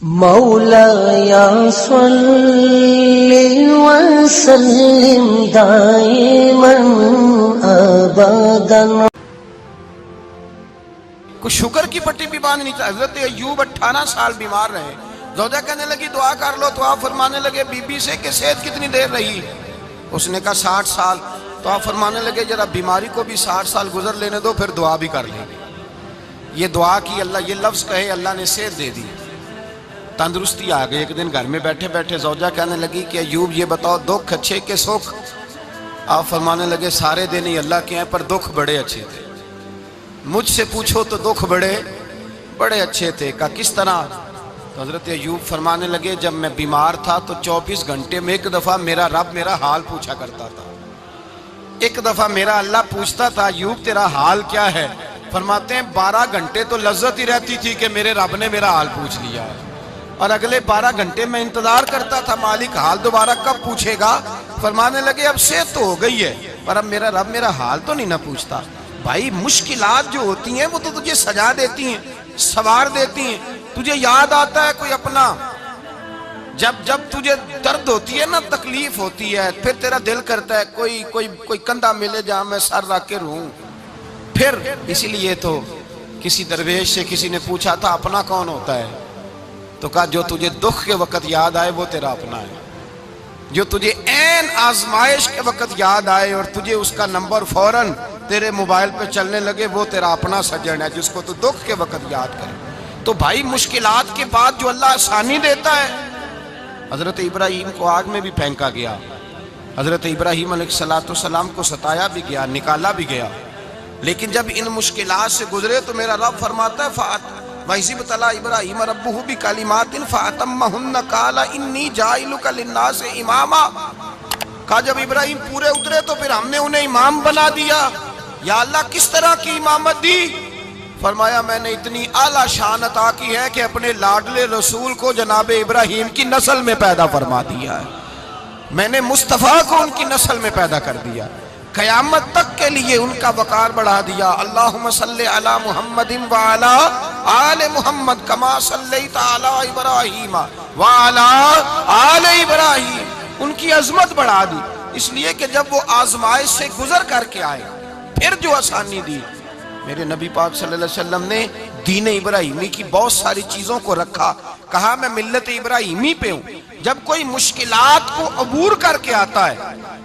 مولایا صلی وسلم دائما ابدا. کوئی شوگر کی پٹی بھی باندھ نہیں تھا. حضرت ایوب 18 سال بیمار رہے. زوجہ کہنے لگی دعا کر لو تو آپ فرمانے لگے بی بی سے کہ صحت کتنی دیر رہی؟ اس نے کہا 60 سال. تو آپ فرمانے لگے ذرا بیماری کو بھی 60 سال گزر لینے دو پھر دعا بھی کر لیں گے. یہ دعا کی اللہ، یہ لفظ کہے اللہ نے صحت دے دی، تندرستی آ گئی. ایک دن گھر میں بیٹھے بیٹھے زوجہ کہنے لگی کہ ایوب یہ بتاؤ دکھ اچھے کہ سکھ؟ آپ فرمانے لگے سارے دن ہی اللہ کے ہیں پر دکھ بڑے اچھے تھے. مجھ سے پوچھو تو دکھ بڑے اچھے تھے. کہا کس طرح؟ تو حضرت ایوب فرمانے لگے جب میں بیمار تھا تو 24 گھنٹے میں ایک دفعہ میرا رب میرا حال پوچھا کرتا تھا. ایک دفعہ میرا اللہ پوچھتا تھا ایوب تیرا حال کیا ہے؟ فرماتے ہیں 12 گھنٹے تو لذت ہی رہتی تھی کہ میرے رب نے میرا حال پوچھ لیا، اور اگلے 12 گھنٹے میں انتظار کرتا تھا مالک حال دوبارہ کب پوچھے گا. فرمانے لگے اب صحت تو ہو گئی ہے پر اب میرا رب میرا حال تو نہیں نہ پوچھتا. بھائی مشکلات جو ہوتی ہیں وہ تو تجھے سجا دیتی ہیں، سوار دیتی ہیں. تجھے یاد آتا ہے کوئی اپنا، جب تجھے درد ہوتی ہے نا، تکلیف ہوتی ہے، پھر تیرا دل کرتا ہے کوئی کندھا ملے جہاں میں سر رکھ کے رہوں. پھر اسی لیے تو کسی درویش سے کسی نے پوچھا تھا اپنا کون ہوتا ہے؟ تو کہا جو تجھے دکھ کے وقت یاد آئے وہ تیرا اپنا ہے. جو تجھے عین آزمائش کے وقت یاد آئے اور تجھے اس کا نمبر فوراً تیرے موبائل پہ چلنے لگے وہ تیرا اپنا سجن ہے جس کو تو دکھ کے وقت یاد کرے. تو بھائی مشکلات کے بعد جو اللہ آسانی دیتا ہے. حضرت ابراہیم کو آگ میں بھی پھینکا گیا، حضرت ابراہیم علیہ السلام کو ستایا بھی گیا، نکالا بھی گیا، لیکن جب ان مشکلات سے گزرے تو میرا رب فرماتا ہے وَإِذِ ابْتَلَىٰ إِبْرَاهِيمَ رَبُّهُ بِكَلِمَاتٍ فَأَتَمَّهُنَّ قَالَ إِنِّي جَاعِلُكَ لِلنَّاسِ إِمَامًا. کہا جب ابراہیم پورے اترے تو پھر ہم نے انہیں امام بنا دیا. یا اللہ کس طرح کی امامت دی؟ فرمایا میں نے اتنی اعلیٰ شان عطا کی ہے کہ اپنے لاڈلے رسول کو جناب ابراہیم کی نسل میں پیدا فرما دیا ہے. میں نے مصطفیٰ کو ان کی نسل میں پیدا کر دیا، قیامت تک کے لیے ان کا وقار بڑھا دیا. اللہم صلی علی محمد وعلی آل محمد کما صلیت علی ابراہیم وعلی آل ابراہیم. ان کی عظمت بڑھا دی، اس لیے کہ جب وہ آزمائش سے گزر کر کے آئے پھر جو آسانی دی. میرے نبی پاک صلی اللہ علیہ وسلم نے دین ابراہیمی کی بہت ساری چیزوں کو رکھا. کہا میں ملت ابراہیمی پہ ہوں. جب کوئی مشکلات کو عبور کر کے آتا ہے،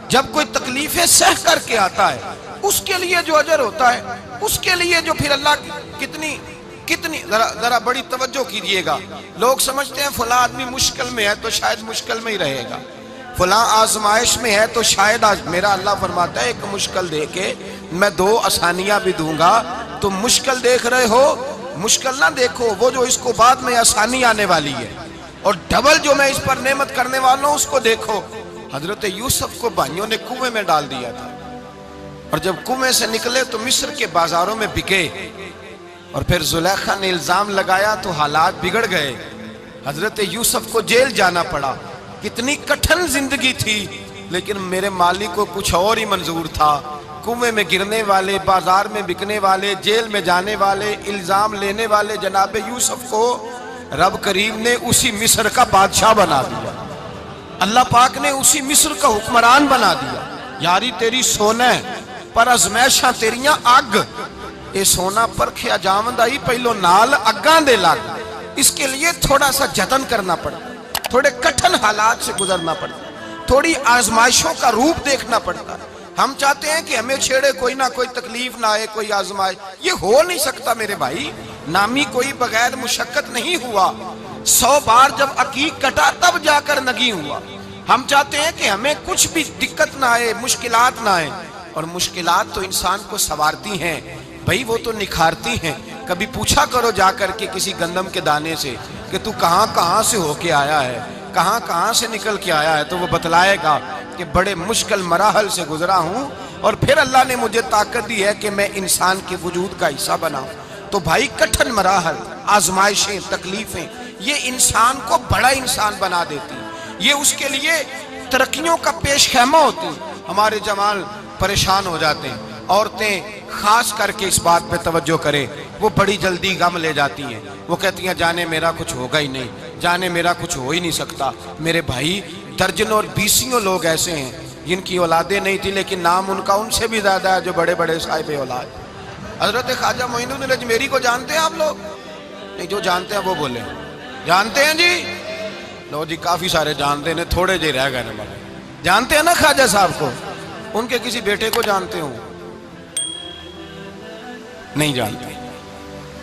جب کوئی تکلیفیں سہ کر کے آتا ہے، اس کے لیے جو اجر ہوتا ہے، اس کے لیے جو پھر اللہ کتنی ذرا بڑی توجہ کیجئے گا. لوگ سمجھتے ہیں فلاں آدمی مشکل میں ہے تو شاید مشکل میں ہی رہے گا، فلاں آزمائش میں ہے تو شاید میرا اللہ فرماتا ہے ایک مشکل دے کے میں 2 آسانیاں بھی دوں گا. تم مشکل دیکھ رہے ہو، مشکل نہ دیکھو، وہ جو اس کو بعد میں آسانی آنے والی ہے، اور ڈبل جو میں اس پر نعمت کرنے والا ہوں اس کو دیکھو. حضرت یوسف کو بھائیوں نے کنویں میں ڈال دیا تھا، اور جب کنویں سے نکلے تو مصر کے بازاروں میں بکے، اور پھر زلیخا نے الزام لگایا تو حالات بگڑ گئے. حضرت یوسف کو جیل جانا پڑا. کتنی کٹھن زندگی تھی، لیکن میرے مالک کو کچھ اور ہی منظور تھا. کنویں میں گرنے والے، بازار میں بکنے والے، جیل میں جانے والے، الزام لینے والے جناب یوسف کو رب کریم نے اسی مصر کا بادشاہ بنا دیا. اللہ پاک نے اسی مصر کا حکمران بنا دیا. یاری تیری سونا ہے پر ازمیشاں تیریاں اگ. اے سونا پرکھیا جاوند آئی پہلو نال اگاں دے لگ. اس کے لیے تھوڑا سا جتن کرنا پڑتا، تھوڑے کٹھن حالات سے گزرنا پڑتا، تھوڑی آزمائشوں کا روپ دیکھنا پڑتا. ہم چاہتے ہیں کہ ہمیں چھیڑے کوئی نہ کوئی تکلیف نہ آئے، کوئی آزمائش. یہ ہو نہیں سکتا میرے بھائی. نامی کوئی بغیر مشقت نہیں ہوا. 100 بار جب عقیق کٹا تب جا کر نگی ہوا. ہم چاہتے ہیں کہ ہمیں کچھ بھی دقت نہ آئے، مشکلات نہ آئے. اور مشکلات تو انسان کو سنوارتی ہیں بھائی، وہ تو نکھارتی ہیں. کبھی پوچھا کرو جا کر کے کسی گندم کے دانے سے کہ تو کہاں سے ہو کے آیا ہے، کہاں سے نکل کے آیا ہے، تو وہ بتلائے گا کہ بڑے مشکل مراحل سے گزرا ہوں اور پھر اللہ نے مجھے طاقت دی ہے کہ میں انسان کے وجود کا حصہ بناؤں. تو بھائی کٹھن مراحل، آزمائشیں، تکلیفیں یہ انسان کو بڑا انسان بنا دیتی، یہ اس کے لیے ترقیوں کا پیش خیمہ ہوتی. ہمارے جوان پریشان ہو جاتے ہیں، عورتیں خاص کر کے اس بات پہ توجہ کریں، وہ بڑی جلدی غم لے جاتی ہیں. وہ کہتی ہیں جانے میرا کچھ ہوگا ہی نہیں، جانے میرا کچھ ہو ہی نہیں سکتا۔ میرے بھائی درجنوں اور بیسیوں لوگ ایسے ہیں جن کی اولادیں نہیں تھی لیکن نام ان کا ان سے بھی زیادہ ہے جو بڑے بڑے صاحب اولاد۔ حضرت خواجہ معین الدین اجمیری کو جانتے ہیں آپ لوگ؟ نہیں، جو جانتے ہیں وہ بولیں۔ جانتے ہیں جی؟ لو جی، کافی سارے جانتے ہیں، تھوڑے جی رہ گئے نا۔ جانتے ہیں نا خواجہ صاحب کو؟ ان کے کسی بیٹے کو جانتے ہوں؟ نہیں جانتے،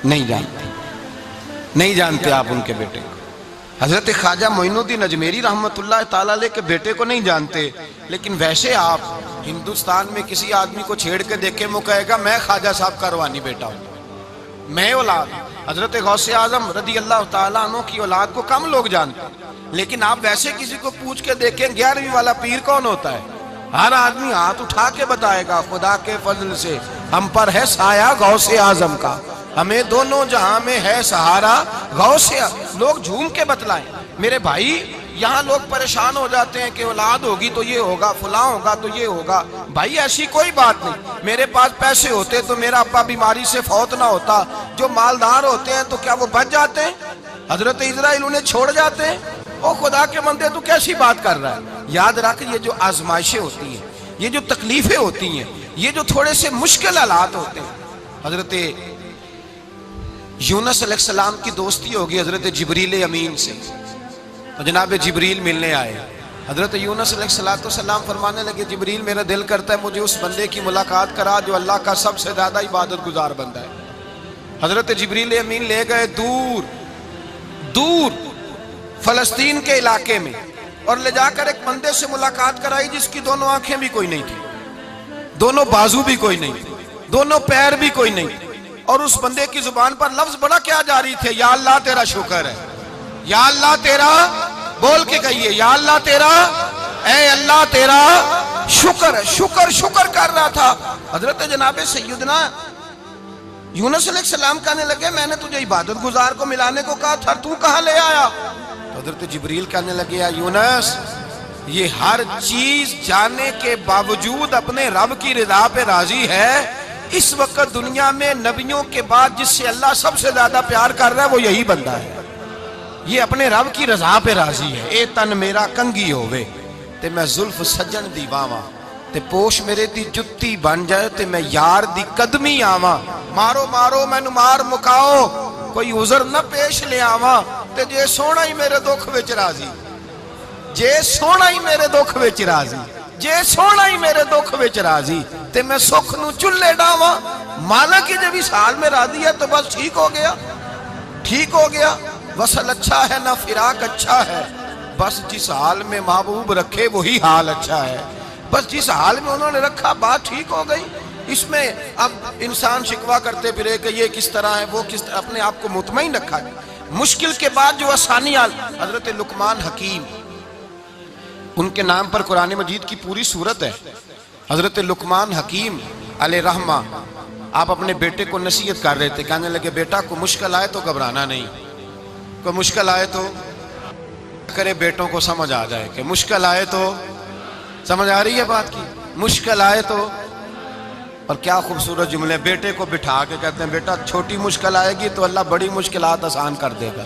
نہیں جانتے، نہیں جانتے آپ ان کے بیٹے کو۔ حضرت خواجہ معین الدین اجمیری رحمت اللہ تعالیٰ علیہ کے بیٹے کو نہیں جانتے، لیکن ویسے آپ ہندوستان میں کسی آدمی کو چھیڑ کے دیکھیں وہ کہے گا میں خواجہ صاحب کا روحانی بیٹا ہوں، میں اولاد۔ حضرت غوث اعظم رضی اللہ تعالیٰ عنہ کی اولاد کو کم لوگ جانتے ہیں، لیکن آپ ویسے کسی کو پوچھ کے دیکھیں 11ویں والا پیر کون ہوتا ہے، ہر آدمی ہاتھ اٹھا کے بتائے گا خدا کے فضل سے ہم پر ہے سایہ غوث اعظم کا، ہمیں دونوں جہاں میں ہے سہارا غوث۔ لوگ جھوم کے بتلائیں۔ میرے بھائی یہاں لوگ پریشان ہو جاتے ہیں کہ اولاد ہوگی تو یہ ہوگا، فلاں ہوگا تو یہ ہوگا۔ بھائی ایسی کوئی بات نہیں۔ میرے پاس پیسے ہوتے تو میرا ابا بیماری سے فوت نہ ہوتا۔ جو مالدار ہوتے ہیں تو کیا وہ بچ جاتے ہیں؟ حضرت اسرائیل انہیں چھوڑ جاتے ہیں؟ او خدا کے بندے تو کیسی بات کر رہا ہے؟ یاد رکھ، یہ جو آزمائشیں ہوتی ہیں، یہ جو تکلیفیں ہوتی ہیں، یہ جو تھوڑے سے مشکل حالات ہوتے ہیں۔ حضرت یونس علیہ السلام کی دوستی ہوگی حضرت جبریل امین سے، تو جناب جبریل ملنے آئے۔ حضرت یونس علیہ السلام فرمانے لگے جبریل میرا دل کرتا ہے مجھے اس بندے کی ملاقات کرا جو اللہ کا سب سے زیادہ عبادت گزار بندہ ہے۔ حضرت جبریل امین لے گئے دور دور فلسطین کے علاقے میں، اور لے جا کر ایک بندے سے ملاقات کرائی جس کی دونوں آنکھیں بھی کوئی نہیں تھی، دونوں بازو بھی کوئی نہیں تھی، دونوں پیر بھی کوئی نہیں تھی، اور اس بندے کی زبان پر لفظ بڑا کیا جاری تھے، یا اللہ تیرا شکر ہے، یا اللہ تیرا، بول کے کہیے یا اللہ تیرا، اے اللہ تیرا شکر ہے۔ شکر شکر کر رہا تھا۔ حضرت جناب سیدنا یونس علیہ السلام کہنے لگے میں نے تجھے عبادت گزار کو ملانے کو کہا تھا، تو کہاں لے آیا؟ تو حضرت جبریل کہنے لگے یا یونس، یہ ہر چیز جانے کے باوجود اپنے رب کی رضا پہ راضی ہے۔ اس وقت دنیا میں نبیوں کے بعد جس سے اللہ سب سے زیادہ پیار کر رہا ہے وہ یہی بندہ ہے، یہ اپنے رب کی رضا پہ راضی ہے۔ اے تن میرا کنگی ہووے تے میں زلف سجن دی واواں، تے پوش میرے دی جتی بن جائے تے میں یار دی قدمی آواں، مارو مارو مینو مار مکاؤ کوئی عذر نہ پیش لے آواں، تے جے سونا ہی میرے دکھ وچ راضی، جے سونا ہی میرے دکھ وچ راضی، جے سونا ہی میرے دکھ وچ راضی تے میں سکھ نو چلے ڈاواں۔ مالک جب اس حال میں راضی ہے تو بس ٹھیک ہو گیا، ٹھیک ہو گیا۔ وصل اچھا ہے نہ فراق اچھا ہے، بس جس حال میں محبوب رکھے وہی حال اچھا ہے، بس جس حال میں انہوں نے رکھا بات ٹھیک ہو گئی۔ اس میں اب انسان شکوہ کرتے پھرے کہ یہ کس طرح ہے وہ کس طرح، اپنے آپ کو مطمئن رکھا ہے۔ مشکل کے بعد جو آسانی حضرت لقمان حکیم، ان کے نام پر قرآن مجید کی پوری سورت ہے۔ حضرت لقمان حکیم علیہ رحمہ آپ اپنے بیٹے کو نصیحت کر رہے تھے، کہنے لگے بیٹا کو مشکل آئے تو گھبرانا نہیں، کوئی مشکل آئے تو کرے بیٹوں کو سمجھ آ جائے کہ مشکل آئے تو، سمجھ آ رہی ہے بات کی، مشکل آئے تو۔ اور کیا خوبصورت جملے، بیٹے کو بٹھا کے کہتے ہیں بیٹا چھوٹی مشکل آئے گی تو اللہ بڑی مشکلات آسان کر دے گا،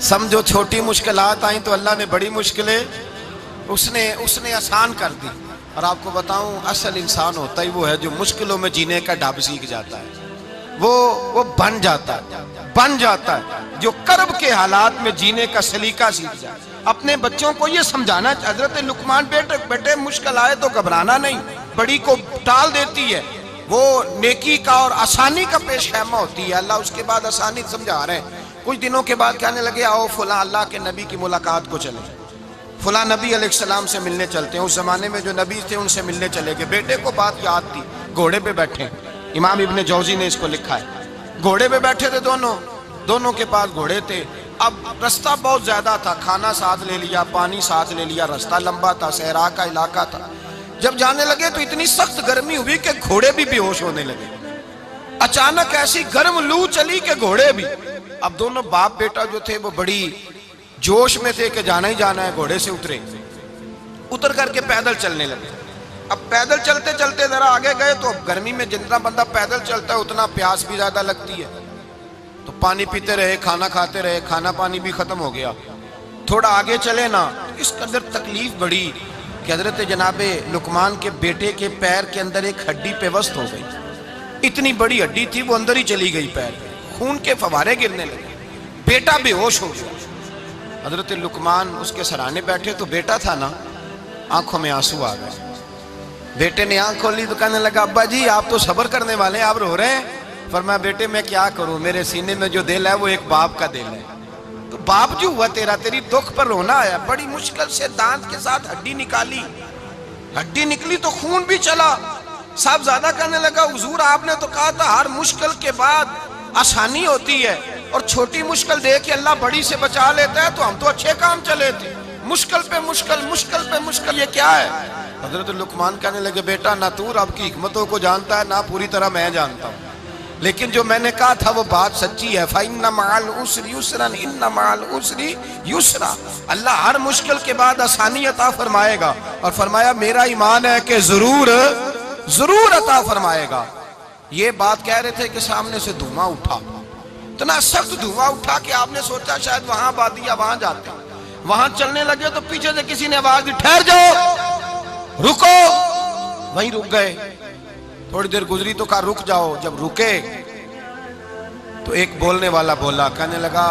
سمجھو چھوٹی مشکلات آئیں تو اللہ نے بڑی مشکلیں اس نے آسان کر دی۔ اور آپ کو بتاؤں اصل انسان ہوتا ہی وہ ہے جو مشکلوں میں جینے کا ڈھب سیکھ جاتا ہے، وہ بن جاتا ہے جو کرب کے حالات میں جینے کا سلیقہ سیکھ جائے۔ اپنے بچوں کو یہ سمجھانا، حضرت لقمان بیٹے مشکل آئے تو گھبرانا نہیں، بڑی کو ٹال دیتی ہے، وہ نیکی کا اور آسانی کا پیش خیمہ ہوتی ہے۔ اللہ اس کے بعد آسانی سمجھا رہے ہیں۔ کچھ دنوں کے بعد کہنے لگے آؤ فلاں اللہ کے نبی کی ملاقات کو چلیں، فلاں نبی علیہ السلام سے ملنے چلتے ہیں۔ اس زمانے میں جو نبی تھے ان سے ملنے چلے گئے۔ بیٹے کو بات یاد تھی، گھوڑے پہ بیٹھے، امام ابن جوزی نے اس کو لکھا ہے، گھوڑے پہ بیٹھے تھے دونوں کے پاس گھوڑے تھے۔ اب رستہ بہت زیادہ تھا، کھانا ساتھ لے لیا، پانی ساتھ لے لیا، رستہ لمبا تھا، صحرا کا علاقہ تھا۔ جب جانے لگے تو اتنی سخت گرمی ہوئی کہ گھوڑے بھی بے ہوش ہونے لگے، اچانک ایسی گرم لو چلی کہ گھوڑے بھی۔ اب دونوں باپ بیٹا جو تھے وہ بڑی جوش میں تھے کہ جانا ہی جانا ہے، گھوڑے سے اتر کر کے پیدل چلنے لگے۔ اب پیدل چلتے چلتے ذرا آگے گئے تو اب گرمی میں جتنا بندہ پیدل چلتا ہے اتنا پیاس بھی زیادہ لگتی ہے، تو پانی پیتے رہے، کھانا کھاتے رہے، کھانا پانی بھی ختم ہو گیا. تھوڑا آگے چلے نا، اس قدر تکلیف بڑھی کہ حضرت جناب لقمان کے بیٹے کے پیر کے اندر ایک ہڈی پیوست ہو گئی. اتنی بڑی ہڈی تھی، وہ اندر ہی چلی گئی پیر، خون کے فوارے گرنے لگے. بیٹا بے ہوش ہو گیا. حضرت لقمان اس کے سرانے بیٹھے تو بیٹا تھا نا، آنکھوں میں آنسو آ گئے. بیٹے نے آنکھ کھولی تو کہنے لگا ابا جی آپ تو صبر کرنے والے ہیں، آپ رو رہے ہیں. فرمایا بیٹے میں کیا کروں، میرے سینے میں جو دل ہے وہ ایک باپ کا دل ہے. تو باپ جو ہوا تیرا، تیری دکھ پر رونا آیا. بڑی مشکل سے دانت کے ساتھ ہڈی نکالی، ہڈی نکلی تو خون بھی چلا. صاحب زیادہ کہنے لگا حضور آپ نے تو کہا تھا ہر مشکل کے بعد آسانی ہوتی ہے، اور چھوٹی مشکل دے کے اللہ بڑی سے بچا لیتا ہے، تو ہم تو اچھے کام چلے تھے. مشکل پہ مشکل، مشکل پہ مشکل، یہ کیا ہے؟ حضرت لقمان کہنے لگے بیٹا نہ تو رب کی حکمتوں کو جانتا ہے، نہ پوری طرح میں جانتا ہوں، لیکن جو میں نے کہا تھا وہ بات سچی ہے. فَإِنَّ مَعَ الْعُسْرِ يُسْرًا إِنَّ مَعَ الْعُسْرِ يُسْرًا. اللہ ہر مشکل کے بعد آسانی عطا فرمائے گا، اور فرمایا میرا ایمان ہے کہ ضرور ضرور عطا فرمائے گا. یہ بات کہہ رہے تھے کہ سامنے سے دھواں اٹھا، اتنا سخت دھواں اٹھا کہ آپ نے سوچا شاید وہاں بادیا وہاں جاتے. وہاں چلنے لگے تو پیچھے سے کسی نے آواز دی ٹھہر جاؤ، رکو. وہیں رک گئے. تھوڑی دیر گزری تو کہا رک جاؤ. جب رکے تو ایک بولنے والا بولا، کہنے لگا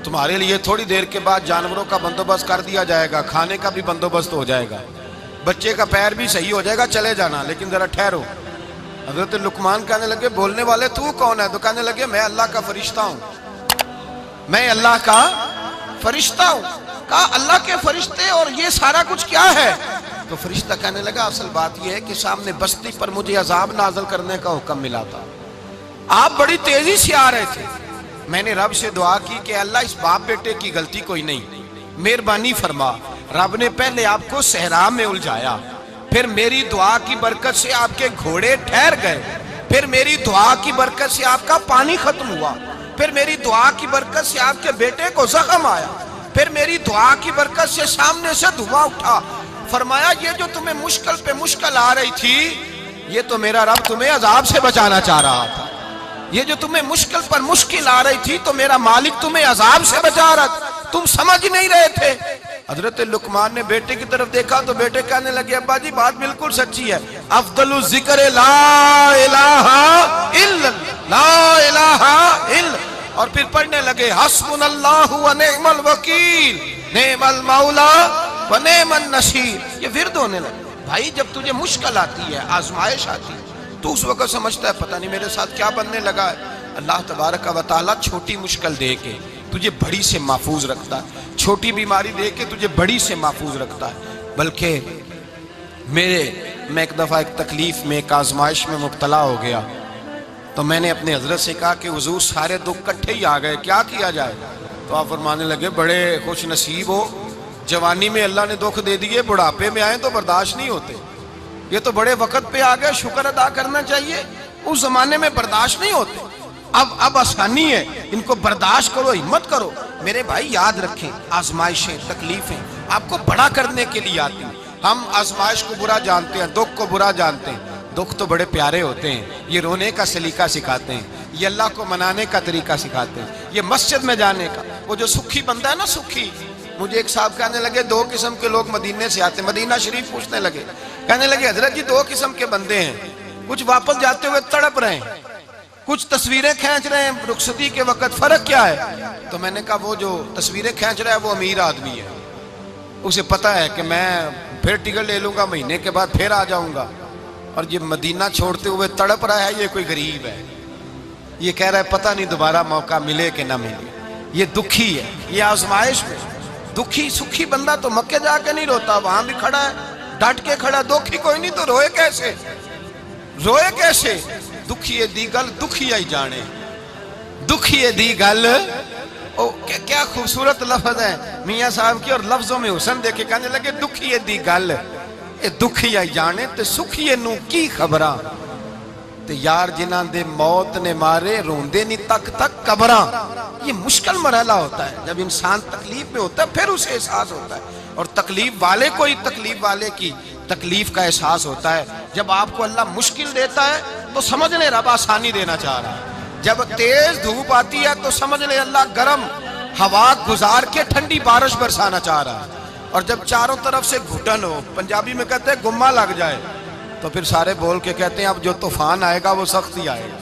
تمہارے لیے تھوڑی دیر کے بعد جانوروں کا بندوبست کر دیا جائے گا، کھانے کا بھی بندوبست ہو جائے گا، بچے کا پیر بھی صحیح ہو جائے گا، چلے جانا، لیکن ذرا ٹھہرو. حضرت لقمان کہنے لگے بولنے والے تو کون ہے؟ تو کہنے لگے میں اللہ کا فرشتہ ہوں، میں اللہ کا فرشتہ ہوں. کہا اللہ کے فرشتے اور یہ سارا کچھ کیا ہے؟ تو فرشتہ کہنے لگا اصل بات یہ ہے کہ سامنے بستی پر مجھے عذاب نازل کرنے کا حکم ملا تھا، آپ بڑی تیزی سے آ رہے تھے. میں نے رب سے دعا کی کہ اللہ اس باپ بیٹے کی غلطی کوئی نہیں، مہربانی فرما. رب نے پہلے آپ کو صحرا میں الجھایا، پھر میری دعا کی برکت سے آپ کے گھوڑے ٹھہر گئے، پھر میری دعا کی برکت سے آپ کا پانی ختم ہوا، پھر میری دعا کی برکت سے آپ کے بیٹے کو زخم آیا، پھر میری دعا کی برکت سے سامنے سے دھواں اٹھا. فرمایا یہ جو تمہیں مشکل پہ مشکل آ رہی تھی، یہ تو میرا رب تمہیں عذاب سے بچانا چاہ رہا تھا. یہ جو تمہیں مشکل پر مشکل آ رہی تھی تو میرا مالک تمہیں عذاب سے بچا رہا تھا، تم سمجھ نہیں رہے تھے. حضرت لقمان نے بیٹے کی طرف دیکھا تو بیٹے کہنے لگے ابا جی بات بالکل سچی ہے، افضل الذکر لا الہ الا لا الہ الا. اور پھر پڑھنے لگے حسبنا اللہ و نعم الوکیل نعم المولا و نعم النصیر. یہ ورد ہونے لگے. بھائی جب تجھے مشکل آتی ہے، آزمائش آتی ہے، تو اس وقت سمجھتا ہے پتہ نہیں میرے ساتھ کیا بننے لگا ہے. اللہ تبارک و تعالیٰ چھوٹی مشکل دے کے تجھے بڑی سے محفوظ رکھتا ہے، چھوٹی بیماری دے کے تجھے بڑی سے محفوظ رکھتا ہے. بلکہ میں ایک دفعہ ایک تکلیف میں، ایک آزمائش میں مبتلا ہو گیا، تو میں نے اپنے حضرت سے کہا کہ حضور سارے دکھ کٹھے ہی آ گئے، کیا کیا جائے؟ تو آپ فرمانے لگے بڑے خوش نصیب ہو، جوانی میں اللہ نے دکھ دے دیے، بڑھاپے میں آئے تو برداشت نہیں ہوتے. یہ تو بڑے وقت پہ آ گئے، شکر ادا کرنا چاہیے. اس زمانے میں برداشت نہیں ہوتے، اب آسانی ہے، ان کو برداشت کرو، ہمت کرو. میرے بھائی یاد رکھیں، آزمائشیں تکلیفیں آپ کو بڑا کرنے کے لیے آتی ہیں. ہم آزمائش کو برا جانتے ہیں، دکھ کو برا جانتے ہیں. دکھ تو بڑے پیارے ہوتے ہیں، یہ رونے کا سلیقہ سکھاتے ہیں، یہ اللہ کو منانے کا طریقہ سکھاتے ہیں، یہ مسجد میں جانے کا. وہ جو سکھی بندہ ہے نا، سکھی. مجھے ایک صاحب کہنے لگے دو قسم کے لوگ مدینے سے آتے ہیں، مدینہ شریف پوچھنے لگے، کہنے لگے حضرت جی دو قسم کے بندے ہیں، کچھ واپس جاتے ہوئے تڑپ رہے ہیں، کچھ تصویریں کھینچ رہے ہیں رخصتی کے وقت، فرق کیا ہے؟ تو میں نے کہا وہ جو تصویریں کھینچ رہا ہے وہ امیر آدمی ہے، اسے پتہ ہے کہ میں پھر ٹکٹ لے لوں گا، مہینے کے بعد پھر آ جاؤں گا. اور یہ مدینہ چھوڑتے ہوئے تڑپ رہا ہے، یہ کوئی غریب ہے، یہ کہہ رہا ہے پتہ نہیں دوبارہ موقع ملے کہ نہ ملے. یہ دکھی ہے، یہ آزمائش میں. دکھی سکھی بندہ تو مکے جا کے نہیں روتا، وہاں بھی کھڑا ہے، ڈٹ کے کھڑا. دکھی کوئی نہیں تو روئے کیسے؟ روئے کیسے؟ دکھیے دی گل دکھیا ہی جانے، دکھیے دی گل. کیا خوبصورت لفظ ہے میاں صاحب کی، اور لفظوں میں حسن دیکھے. کہنے لگے دکھیے دی گل دکھیا ہی جانے تے سکھیے نو کی خبراں، تے یار جنہاں دے موت نے مارے روندے نہیں تک تک قبراں. یہ مشکل مرحلہ ہوتا ہے، جب انسان تکلیف میں ہوتا ہے پھر اسے احساس ہوتا ہے. اور تکلیف والے کو ہی تکلیف والے کی تکلیف کا احساس ہوتا ہے. جب آپ کو اللہ مشکل دیتا ہے تو سمجھ لیں رب آسانی دینا چاہ رہا ہے. جب تیز دھوپ آتی ہے تو سمجھ لے اللہ گرم ہوا گزار کے ٹھنڈی بارش برسانا چاہ رہا ہے، اور جب چاروں طرف سے گھٹن ہو، پنجابی میں کہتے ہیں گمہ لگ جائے، تو پھر سارے بول کے کہتے ہیں اب جو طوفان آئے گا وہ سخت ہی آئے گا۔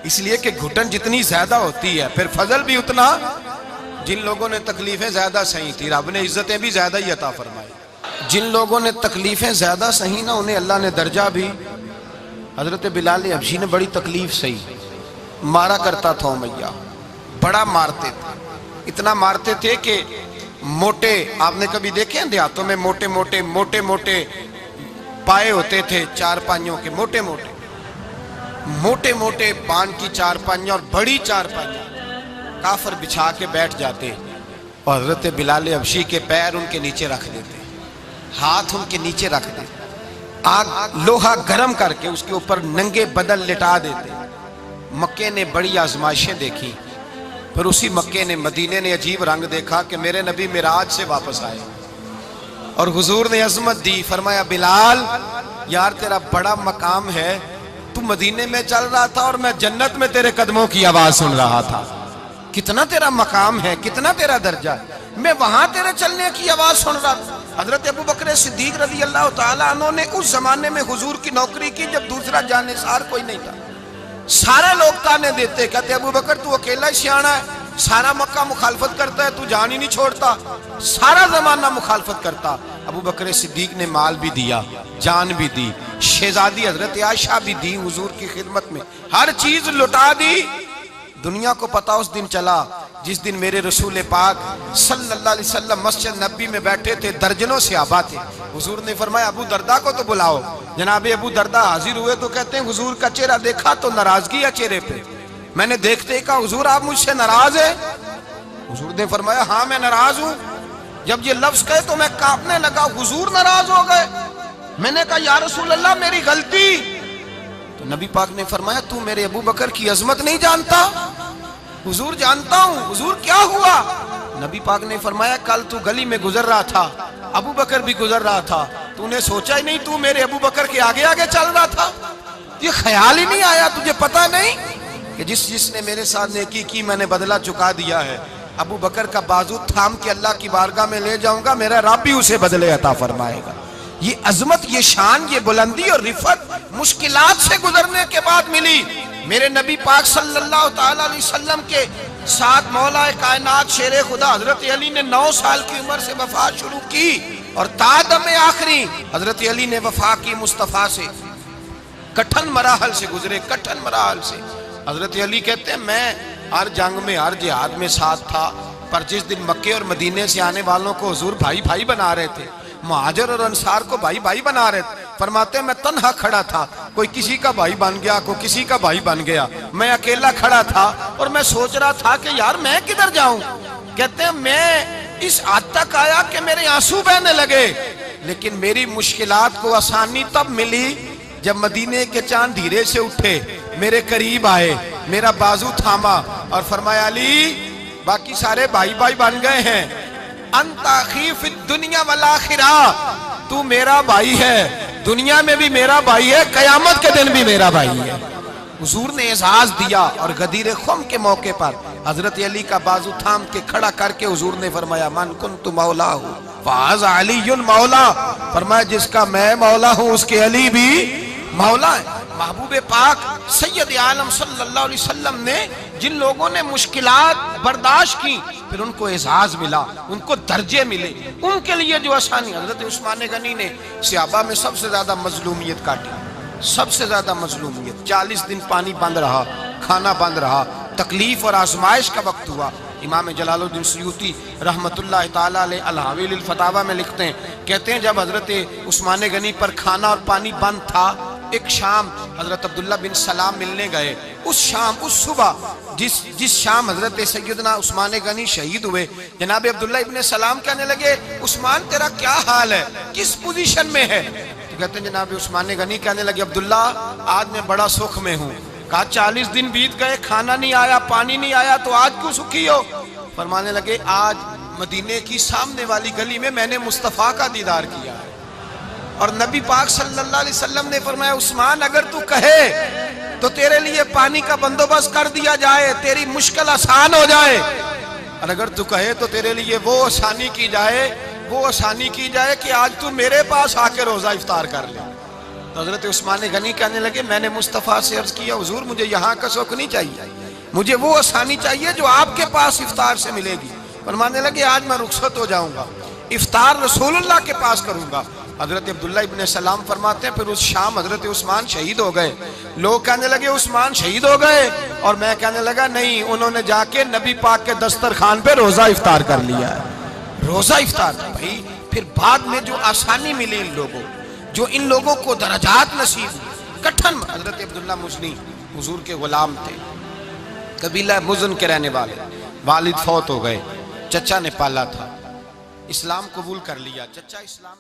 اس لیے کہ گھٹن جتنی زیادہ ہوتی ہے پھر فضل بھی اتنا۔ جن لوگوں نے تکلیفیں زیادہ سہی تھی رب نے عزتیں بھی زیادہ ہی عطا فرمائی۔ جن لوگوں نے تکلیفیں زیادہ سہی نا انہیں اللہ نے درجہ بھی۔ حضرت بلال حبشی نے بڑی تکلیف سہی، مارا کرتا تھا امیہ، بڑا مارتے تھے، اتنا مارتے تھے کہ موٹے، آپ نے کبھی دیکھے ہیں دیہاتوں میں موٹے موٹے پائے ہوتے تھے چار پائیوں کے، موٹے موٹے بان کی چار پائیاں اور بڑی چار پائیاں کافر بچھا کے بیٹھ جاتے، اور حضرت بلال حبشی کے پیر ان کے نیچے رکھ دیتے، ہاتھ ان کے نیچے رکھ دیتے، آگ لوہا گرم کر کے اس کے اوپر ننگے بدن لٹا دیتے۔ مکے نے بڑی آزمائشیں دیکھی، پھر اسی مکے نے مدینے نے عجیب رنگ دیکھا کہ میرے نبی معراج سے واپس آئے، اور حضور نے عظمت دی، فرمایا بلال یار تیرا بڑا مقام ہے، تو مدینے میں چل رہا تھا اور میں جنت میں تیرے قدموں کی آواز سن رہا تھا، کتنا تیرا مقام ہے، کتنا تیرا درجہ ہے، میں وہاں تیرے چلنے کی آواز سن رہا تھا۔ حضرت ابو بکر صدیق رضی اللہ تعالیٰ عنہ نے اس زمانے میں حضور کی نوکری کی جب دوسرا جانثار کوئی نہیں تھا، سارے لوگ تانے دیتے، کہتے ابو بکر تو اکیلا ہی سیانا ہے، سارا مکہ مخالفت کرتا ہے، تو جان ہی نہیں چھوڑتا، سارا زمانہ مخالفت کرتا۔ ابو بکر صدیق نے مال بھی دیا، جان بھی دی، شہزادی حضرت عائشہ بھی دی حضور کی خدمت میں، ہر چیز لٹا دی۔ دنیا کو پتا اس دن چلا جس دن میرے رسول پاک صلی اللہ علیہ وسلم مسجد نبی میں بیٹھے تھے، درجنوں صحابہ تھے، حضور نے فرمایا ابو دردہ کو تو بلاؤ۔ جناب ابو دردہ حاضر ہوئے تو کہتے ہیں حضور کا چہرہ دیکھا تو ناراضگی ہے چہرے پہ، میں نے دیکھتے ہی کہا حضور آپ مجھ سے ناراض ہیں؟ حضور نے فرمایا ہاں میں ناراض ہوں۔ جب یہ لفظ کہے تو میں کانپنے لگا، حضور ناراض ہو گئے؟ میں نے کہا یا رسول اللہ میری غلطی۔ تو نبی پاک نے فرمایا تو میرے ابو بکر کی عظمت نہیں جانتا؟ حضور جانتا ہوں۔ حضور کیا ہوا؟ نبی پاک نے فرمایا کل تو گلی میں گزر رہا تھا، ابو بکر بھی گزر رہا تھا، تو نے سوچا ہی نہیں تو میرے ابو بکر کے آگے آگے چل رہا تھا، یہ خیال ہی نہیں آیا، تجھے پتا نہیں کہ جس نے میرے ساتھ نیکی کی میں نے بدلہ چکا دیا ہے، ابو بکر کا بازو تھام کے اللہ کی بارگاہ میں لے جاؤں گا، میرا رب بھی اسے بدلے عطا فرمائے گا۔ یہ عظمت، یہ شان، یہ بلندی اور رفعت مشکلات سے گزرنے کے بعد ملی۔ میرے نبی پاک صلی اللہ تعالیٰ علیہ وسلم کے ساتھ مولا کائنات شیر خدا حضرت علی نے 9 سال کی عمر سے وفات شروع کی، اور تا دم آخری حضرت علی نے وفا کی مصطفیٰ سے، کٹھن مراحل سے گزرے، کٹھن مراحل سے۔ حضرت علی کہتے ہیں میں ہر جنگ میں، ہر جہاد میں ساتھ تھا، پر جس دن مکے اور مدینے سے آنے والوں کو حضور بھائی بھائی بنا رہے تھے، مہاجر اور انصار کو بھائی بھائی بنا رہے تھے، فرماتے ہیں میں تنہا کھڑا تھا، کوئی کسی کا بھائی بن گیا، کوئی کسی کا بھائی بن گیا، میں اکیلا کھڑا تھا اور میں سوچ رہا تھا کہ یار میں کدھر جاؤں۔ کہتے ہیں میں اس حد تک آیا کہ میرے آنسو بہنے لگے، لیکن میری مشکلات کو آسانی تب ملی جب مدینے کے چاند دھیرے سے اٹھے، میرے قریب آئے، میرا بازو تھاما اور فرمایا علی باقی سارے بھائی بھائی بن گئے ہیں، انت اخی فی الدنیا والآخرہ، تو میرا بھائی ہے، دنیا میں بھی میرا بھائی ہے، قیامت کے دن بھی میرا بھائی ہے۔ حضور نے اعزاز دیا، اور غدیر خم کے موقع پر حضرت علی کا بازو تھام کے کھڑا کر کے حضور نے فرمایا من کنت مولا ہوں فہذا علی مولا، فرمایا جس کا میں مولا ہوں اس کے علی بھی مولا ہے۔ محبوب پاک سید عالم صلی اللہ علیہ وسلم نے جن لوگوں نے مشکلات برداشت کی پھر ان کو اعزاز ملا، ان کو درجے ملے، ان کے لیے جو آسانی۔ حضرت عثمان غنی نے صحابہ میں سب سے زیادہ مظلومیت کاٹی، سب سے زیادہ مظلومیت، 40 دن پانی بند رہا، کھانا بند رہا، تکلیف اور آزمائش کا وقت ہوا۔ امام جلال الدین سیوطی رحمت اللہ تعالیٰ علیہ الحاویل الفتاوی میں لکھتے ہیں، کہتے ہیں جب حضرت عثمان غنی پر کھانا اور پانی بند تھا، ایک شام حضرت عبداللہ بن سلام ملنے گئے، اس شام، اس صبح جس شام حضرت سیدنا عثمان غنی شہید ہوئے، جناب عبداللہ ابن سلام کہنے لگے عثمان تیرا کیا حال ہے، کس پوزیشن میں ہے؟ تو کہتے ہیں جناب عثمان غنی کہنے لگے عبداللہ آج میں بڑا سکھ میں ہوں۔ کہا 40 دن بیت گئے، کھانا نہیں آیا، پانی نہیں آیا، تو آج کیوں سکھی ہو؟ فرمانے لگے آج مدینے کی سامنے والی گلی میں نے مصطفیٰ کا دیدار کیا ہے، اور نبی پاک صلی اللہ علیہ وسلم نے فرمایا عثمان اگر تو کہے تو تیرے لیے پانی کا بندوبست کر دیا جائے، تیری مشکل آسان ہو جائے۔ اور اگر تو کہے تو تیرے لیے وہ آسانی کی جائے کہ آج تو میرے پاس آ کے روزہ افطار کر لے۔ تو حضرت عثمان غنی کہنے لگے میں نے مصطفیٰ سے عرض کیا حضور مجھے یہاں کا سوک نہیں چاہیے، مجھے وہ آسانی چاہیے جو آپ کے پاس افطار سے ملے گی۔ فرمانے لگے آج میں رخصت ہو جاؤں گا، افطار رسول اللہ کے پاس کروں گا۔ حضرت عبداللہ ابن سلام فرماتے ہیں پھر اس شام حضرت عثمان شہید ہو گئے۔ لوگ کہنے لگے عثمان شہید ہو گئے، اور میں کہنے لگا نہیں، انہوں نے جا کے نبی پاک کے دسترخوان پہ روزہ افطار کر لیا ہے۔ روزہ افطار بھائی، پھر بعد میں جو آسانی ملی ان لوگوں، جو ان لوگوں کو درجات نصیب ہوئی، کٹھن۔ حضرت عبداللہ مزنی حضور کے غلام تھے، قبیلہ مزن کے رہنے والے، والد فوت ہو گئے، چچا نے پالا تھا، اسلام قبول کر لیا، چچا اسلام